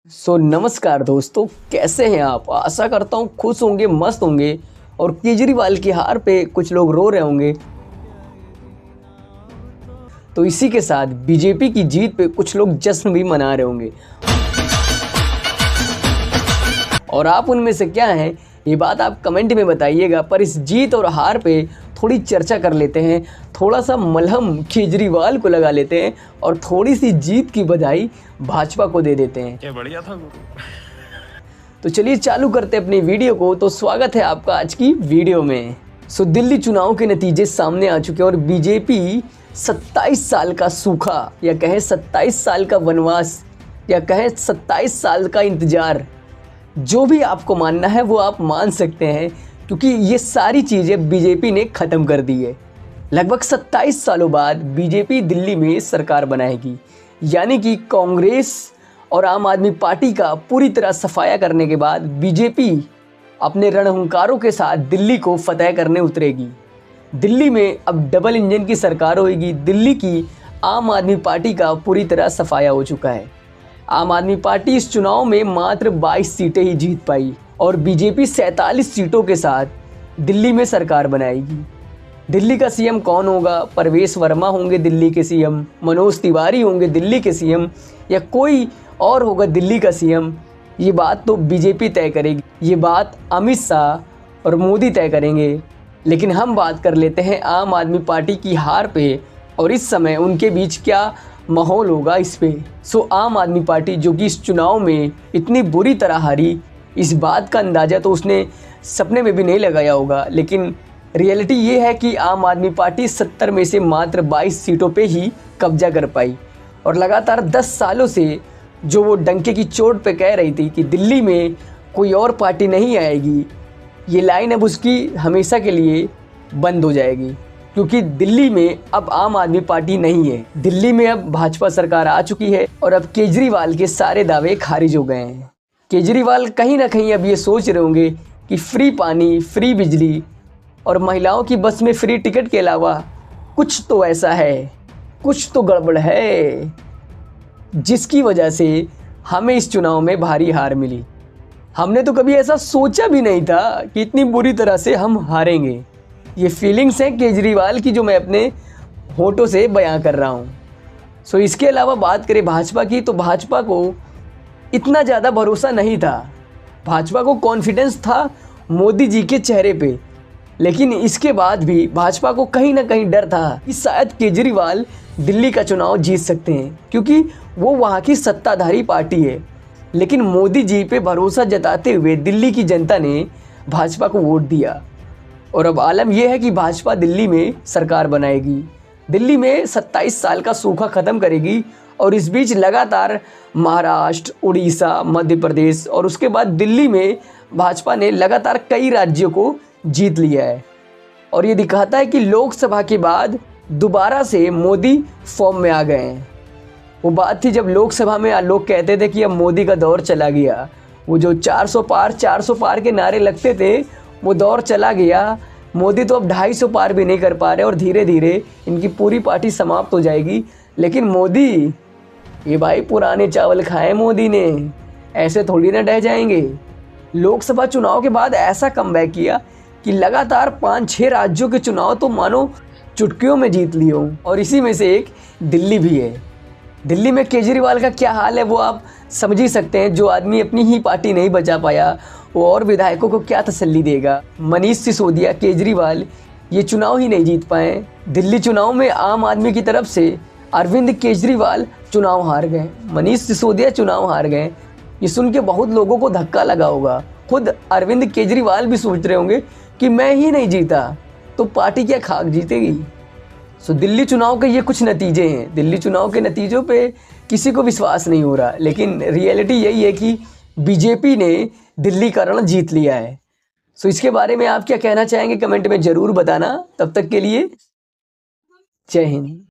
नमस्कार दोस्तों, कैसे हैं आप। आशा करता हूँ खुश होंगे, मस्त होंगे और केजरीवाल की हार पे कुछ लोग रो रहे होंगे। तो इसी के साथ बीजेपी की जीत पे कुछ लोग जश्न भी मना रहे होंगे। और आप उनमें से क्या हैं, ये बात आप कमेंट में बताइएगा। पर इस जीत और हार पे थोड़ी चर्चा कर लेते हैं, थोड़ा सा मलहम केजरीवाल को लगा लेते हैं और थोड़ी सी जीत की बधाई भाजपा को दे देते हैं। क्या बढ़िया था गुरु। तो चलिए चालू करते हैं अपनी वीडियो को। तो स्वागत है आपका आज की वीडियो में। दिल्ली चुनाव के नतीजे सामने आ चुके हैं और बीजेपी 27 साल का सूखा या कहें 27 साल का वनवास या कहें 27 साल का इंतजार, जो भी आपको मानना है वो आप मान सकते हैं, क्योंकि ये सारी चीज़ें बीजेपी ने ख़त्म कर दी है। लगभग 27 सालों बाद बीजेपी दिल्ली में सरकार बनाएगी, यानी कि कांग्रेस और आम आदमी पार्टी का पूरी तरह सफाया करने के बाद बीजेपी अपने रणहुंकारों के साथ दिल्ली को फतह करने उतरेगी। दिल्ली में अब डबल इंजन की सरकार होगी। दिल्ली की आम आदमी पार्टी का पूरी तरह सफाया हो चुका है। आम आदमी पार्टी इस चुनाव में मात्र 22 सीटें ही जीत पाई और बीजेपी 47 सीटों के साथ दिल्ली में सरकार बनाएगी। दिल्ली का सीएम कौन होगा? परवेश वर्मा होंगे दिल्ली के सीएम, मनोज तिवारी होंगे दिल्ली के सीएम, या कोई और होगा दिल्ली का सीएम? ये बात तो बीजेपी तय करेगी, ये बात अमित शाह और मोदी तय करेंगे। लेकिन हम बात कर लेते हैं आम आदमी पार्टी की हार पे और इस समय उनके बीच क्या माहौल होगा इस पे। आम आदमी पार्टी जो कि इस चुनाव में इतनी बुरी तरह हारी, इस बात का अंदाज़ा तो उसने सपने में भी नहीं लगाया होगा। लेकिन रियलिटी ये है कि आम आदमी पार्टी 70 में से मात्र 22 सीटों पे ही कब्जा कर पाई और लगातार 10 सालों से जो वो डंके की चोट पे कह रही थी कि दिल्ली में कोई और पार्टी नहीं आएगी, ये लाइन अब उसकी हमेशा के लिए बंद हो जाएगी, क्योंकि दिल्ली में अब आम आदमी पार्टी नहीं है। दिल्ली में अब भाजपा सरकार आ चुकी है और अब केजरीवाल के सारे दावे खारिज हो गए हैं। केजरीवाल कहीं ना कहीं अब ये सोच रहे होंगे कि फ्री पानी, फ्री बिजली और महिलाओं की बस में फ्री टिकट के अलावा कुछ तो ऐसा है, कुछ तो गड़बड़ है, जिसकी वजह से हमें इस चुनाव में भारी हार मिली। हमने तो कभी ऐसा सोचा भी नहीं था कि इतनी बुरी तरह से हम हारेंगे। ये फीलिंग्स हैं केजरीवाल की जो मैं अपने होठों से बयां कर रहा हूँ। इसके अलावा बात करें भाजपा की, तो भाजपा को इतना ज़्यादा भरोसा नहीं था। भाजपा को कॉन्फिडेंस था मोदी जी के चेहरे पे, लेकिन इसके बाद भी भाजपा को कहीं ना कहीं डर था कि शायद केजरीवाल दिल्ली का चुनाव जीत सकते हैं, क्योंकि वो वहाँ की सत्ताधारी पार्टी है। लेकिन मोदी जी पे भरोसा जताते हुए दिल्ली की जनता ने भाजपा को वोट दिया और अब आलम यह है कि भाजपा दिल्ली में सरकार बनाएगी, दिल्ली में 27 साल का सूखा ख़त्म करेगी। और इस बीच लगातार महाराष्ट्र, उड़ीसा, मध्य प्रदेश और उसके बाद दिल्ली में भाजपा ने लगातार कई राज्यों को जीत लिया है। और ये दिखाता है कि लोकसभा के बाद दोबारा से मोदी फॉर्म में आ गए हैं। वो बात थी जब लोकसभा में लोग कहते थे कि अब मोदी का दौर चला गया। वो जो 400 पार के नारे लगते थे, वो दौर चला गया। मोदी तो अब 250 पार भी नहीं कर पा रहे और धीरे धीरे इनकी पूरी पार्टी समाप्त हो जाएगी। लेकिन मोदी, ये भाई पुराने चावल खाए मोदी ने, ऐसे थोड़ी ना रह जाएंगे। लोकसभा चुनाव के बाद ऐसा कमबैक किया कि लगातार 5-6 राज्यों के चुनाव तो मानो चुटकियों में जीत लिए हों, और इसी में से एक दिल्ली भी है। दिल्ली में केजरीवाल का क्या हाल है वो आप समझ ही सकते हैं। जो आदमी अपनी ही पार्टी नहीं बचा पाया, वो और विधायकों को क्या तसल्ली देगा। मनीष सिसोदिया, केजरीवाल ये चुनाव ही नहीं जीत पाए। दिल्ली चुनाव में आम आदमी की तरफ से अरविंद केजरीवाल चुनाव हार गए, मनीष सिसोदिया चुनाव हार गए। ये सुन के बहुत लोगों को धक्का लगा होगा। खुद अरविंद केजरीवाल भी सोच रहे होंगे कि मैं ही नहीं जीता तो पार्टी क्या खाक जीतेगी। दिल्ली चुनाव के ये कुछ नतीजे हैं। दिल्ली चुनाव के नतीजों पे किसी को विश्वास नहीं हो रहा, लेकिन रियलिटी यही है कि बीजेपी ने दिल्ली का रण जीत लिया है। इसके बारे में आप क्या कहना चाहेंगे कमेंट में ज़रूर बताना। तब तक के लिए जय हिंद।